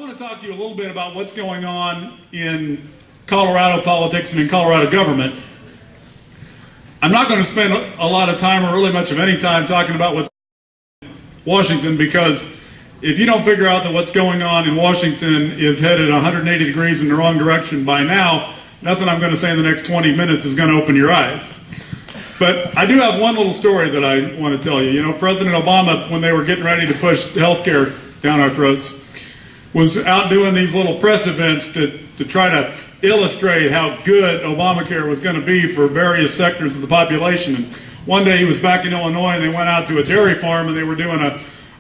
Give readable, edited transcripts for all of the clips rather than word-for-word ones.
want to talk to you a little bit about what's going on in Colorado politics and in Colorado government. I'm not going to spend a lot of time, or really much of any time, talking about what's in Washington, because if you don't figure out that what's going on in Washington is headed 180 degrees in the wrong direction by now, nothing I'm going to say in the next 20 minutes is going to open your eyes. But I do have one little story that I want to tell you. You know, President Obama, when they were getting ready to push health care down our throats, was out doing these little press events to try to illustrate how good Obamacare was going to be for various sectors of the population. And one day he was back in Illinois, and they went out to a dairy farm, and they were doing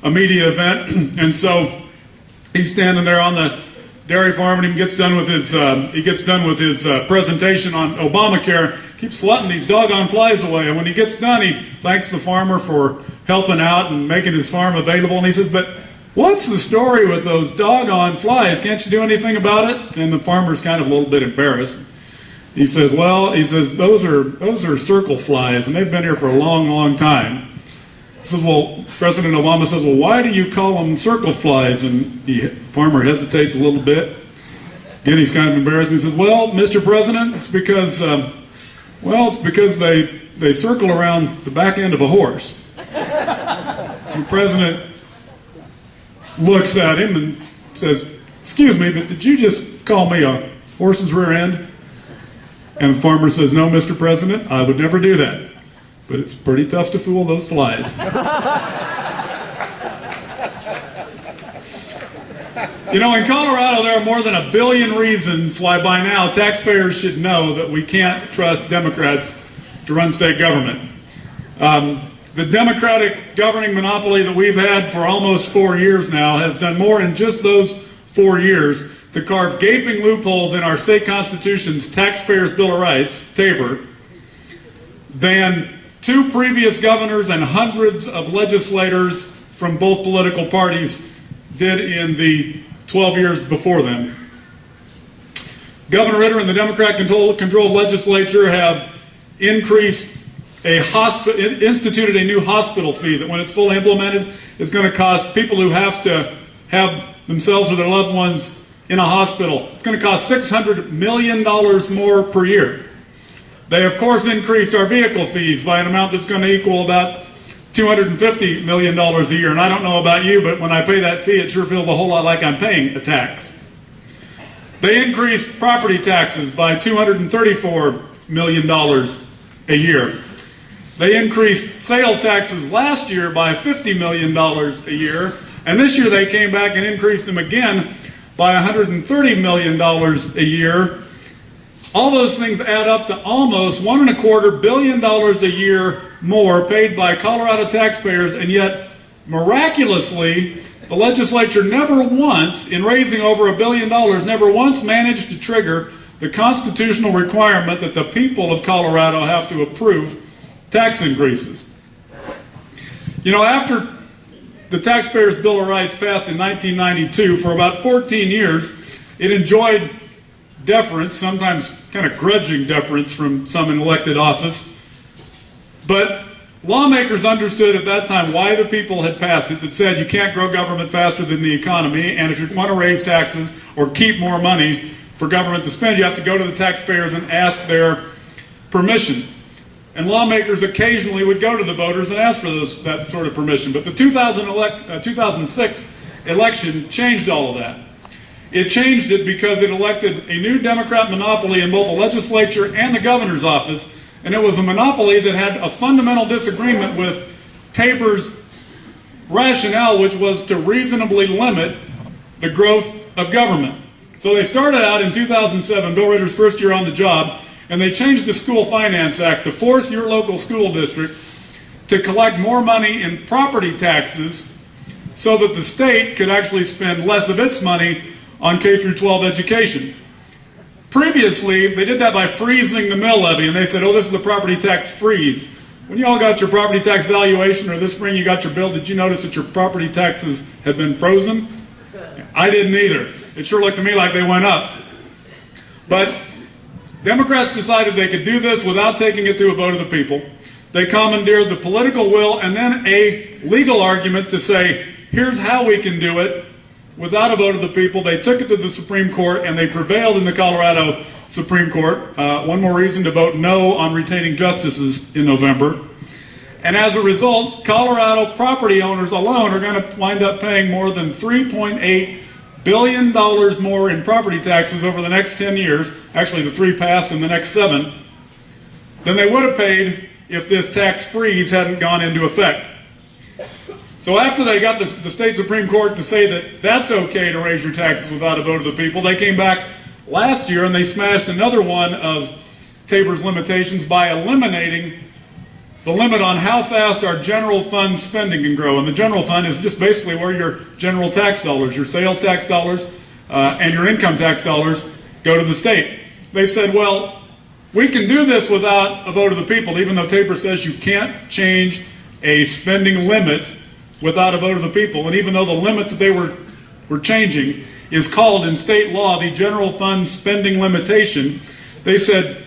a media event. And so he's standing there on the dairy farm, and he gets done with his presentation on Obamacare. Keeps swatting these doggone flies away, and when he gets done, he thanks the farmer for helping out and making his farm available. And he says, "But what's the story with those doggone flies? Can't you do anything about it?" And the farmer's kind of a little bit embarrassed. He says, those are circle flies, and they've been here for a long, long time. He says, well, President Obama says, well, why do you call them circle flies? And the farmer hesitates a little bit. Again, he's kind of embarrassed. He says, well, Mr. President, it's because they circle around the back end of a horse. The president looks at him and says, excuse me, but did you just call me a horse's rear end? And the farmer says, no, Mr. President, I would never do that. But it's pretty tough to fool those flies. You know, in Colorado, there are more than 1 billion reasons why by now taxpayers should know that we can't trust Democrats to run state government. The Democratic governing monopoly that we've had for almost 4 years now has done more in just those 4 years to carve gaping loopholes in our state constitution's Taxpayers' Bill of Rights, TABOR, than 2 previous governors and hundreds of legislators from both political parties did in the 12 years before them. Governor Ritter and the Democrat-controlled legislature have instituted a new hospital fee that, when it's fully implemented, is going to cost people who have to have themselves or their loved ones in a hospital, it's going to cost $600 million more per year. They, of course, increased our vehicle fees by an amount that's going to equal about $250 million a year. And I don't know about you, but when I pay that fee, it sure feels a whole lot like I'm paying a tax. They increased property taxes by $234 million a year. They increased sales taxes last year by $50 million a year. And this year they came back and increased them again by $130 million a year. All those things add up to almost $1.25 billion a year more paid by Colorado taxpayers, and yet, miraculously, the legislature never once, in raising over $1 billion, never once managed to trigger the constitutional requirement that the people of Colorado have to approve tax increases. You know, after the Taxpayers' Bill of Rights passed in 1992, for about 14 years, it enjoyed deference, sometimes kind of grudging deference from some in elected office. But lawmakers understood at that time why the people had passed it, that said you can't grow government faster than the economy, and if you want to raise taxes or keep more money for government to spend, you have to go to the taxpayers and ask their permission. And lawmakers occasionally would go to the voters and ask for that sort of permission. But the 2006 election changed all of that. It changed it because it elected a new Democrat monopoly in both the legislature and the governor's office, and it was a monopoly that had a fundamental disagreement with TABOR's rationale, which was to reasonably limit the growth of government. So they started out in 2007, Bill Ritter's first year on the job, and they changed the School Finance Act to force your local school district to collect more money in property taxes so that the state could actually spend less of its money on K-12 education. Previously, they did that by freezing the mill levy, and they said, oh, this is a property tax freeze. When you all got your property tax valuation, or this spring you got your bill, did you notice that your property taxes have been frozen? I didn't either. It sure looked to me like they went up. But Democrats decided they could do this without taking it to a vote of the people. They commandeered the political will and then a legal argument to say, here's how we can do it. without a vote of the people. They took it to the Supreme Court, and they prevailed in the Colorado Supreme Court. One more reason to vote no on retaining justices in November. And as a result, Colorado property owners alone are going to wind up paying more than $3.8 billion more in property taxes over the next 10 years, actually the 3 passed in the next 7, than they would have paid if this tax freeze hadn't gone into effect. So after they got the state Supreme Court to say that that's okay to raise your taxes without a vote of the people, they came back last year and they smashed another one of Tabor's limitations by eliminating the limit on how fast our general fund spending can grow. And the general fund is just basically where your general tax dollars, your sales tax dollars, and your income tax dollars go to the state. They said, well, we can do this without a vote of the people, even though Tabor says you can't change a spending limit without a vote of the people. And even though the limit that they were changing is called in state law the general fund spending limitation, they said,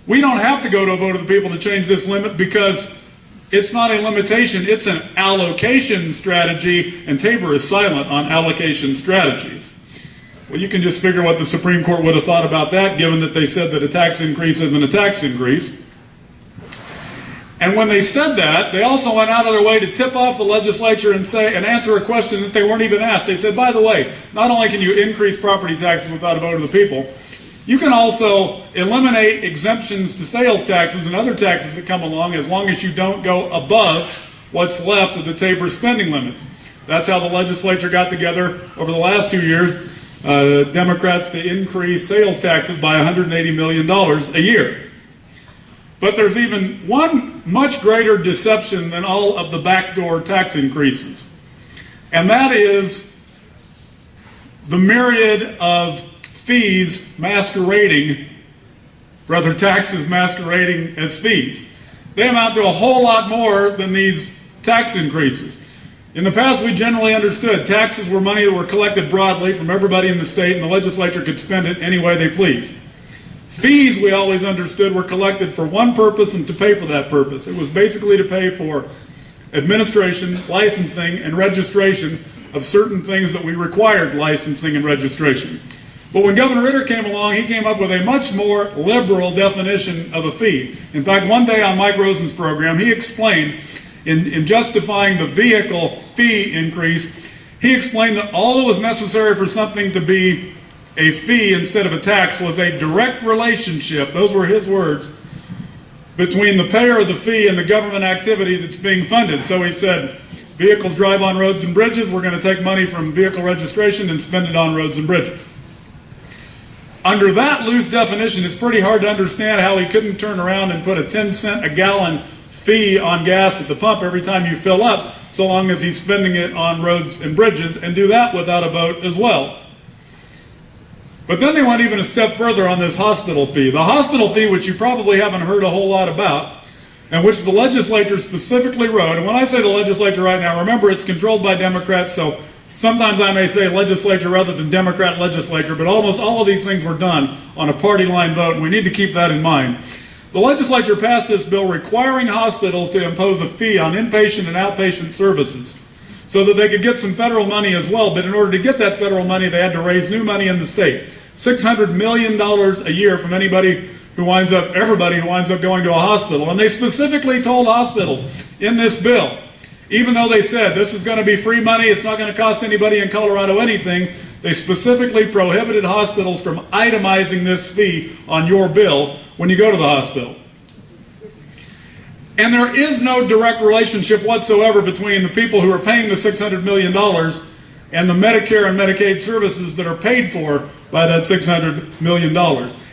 we don't have to go to a vote of the people to change this limit because it's not a limitation, it's an allocation strategy, and Tabor is silent on allocation strategies. Well, you can just figure what the Supreme Court would have thought about that, given that they said that a tax increase isn't a tax increase. And when they said that, they also went out of their way to tip off the legislature and answer a question that they weren't even asked. They said, by the way, not only can you increase property taxes without a vote of the people, you can also eliminate exemptions to sales taxes and other taxes that come along as long as you don't go above what's left of the Tabor spending limits. That's how the legislature got together over the last 2 years, Democrats to increase sales taxes by $180 million a year. But there's even one much greater deception than all of the backdoor tax increases, and that is the myriad of fees masquerading, rather taxes masquerading as fees. They amount to a whole lot more than these tax increases. In the past, we generally understood taxes were money that were collected broadly from everybody in the state, and the legislature could spend it any way they pleased. Fees, we always understood, were collected for one purpose and to pay for that purpose. It was basically to pay for administration, licensing, and registration of certain things that we required licensing and registration. But when Governor Ritter came along, he came up with a much more liberal definition of a fee. In fact, one day on Mike Rosen's program, he explained, in justifying the vehicle fee increase, he explained that all that was necessary for something to be a fee instead of a tax was a direct relationship, those were his words, between the payer of the fee and the government activity that's being funded. So he said, vehicles drive on roads and bridges, we're going to take money from vehicle registration and spend it on roads and bridges. Under that loose definition, it's pretty hard to understand how he couldn't turn around and put a 10-cent a gallon fee on gas at the pump every time you fill up, so long as he's spending it on roads and bridges, and do that without a vote as well. But then they went even a step further on this hospital fee. The hospital fee, which you probably haven't heard a whole lot about, and which the legislature specifically wrote, and when I say the legislature right now, remember it's controlled by Democrats, so sometimes I may say legislature rather than Democrat legislature, but almost all of these things were done on a party line vote, and we need to keep that in mind. The legislature passed this bill requiring hospitals to impose a fee on inpatient and outpatient services so that they could get some federal money as well, but in order to get that federal money, they had to raise new money in the state. $600 million a year from everybody who winds up going to a hospital. And they specifically told hospitals in this bill, even though they said this is going to be free money, it's not going to cost anybody in Colorado anything, they specifically prohibited hospitals from itemizing this fee on your bill when you go to the hospital. And there is no direct relationship whatsoever between the people who are paying the $600 million and the Medicare and Medicaid services that are paid for by that $600 million.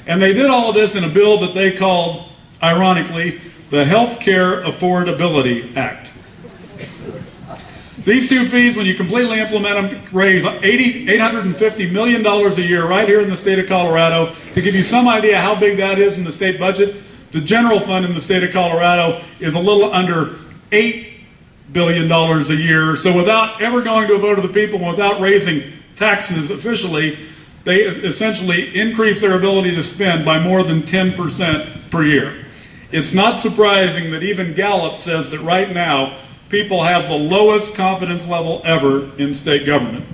And they did all of this in a bill that they called, ironically, the Health Care Affordability Act. These two fees, when you completely implement them, raise $850 million a year right here in the state of Colorado. To give you some idea how big that is in the state budget, the general fund in the state of Colorado is a little under $8 billion a year. So without ever going to a vote of the people and without raising taxes officially, they essentially increase their ability to spend by more than 10% per year. It's not surprising that even Gallup says that right now people have the lowest confidence level ever in state government.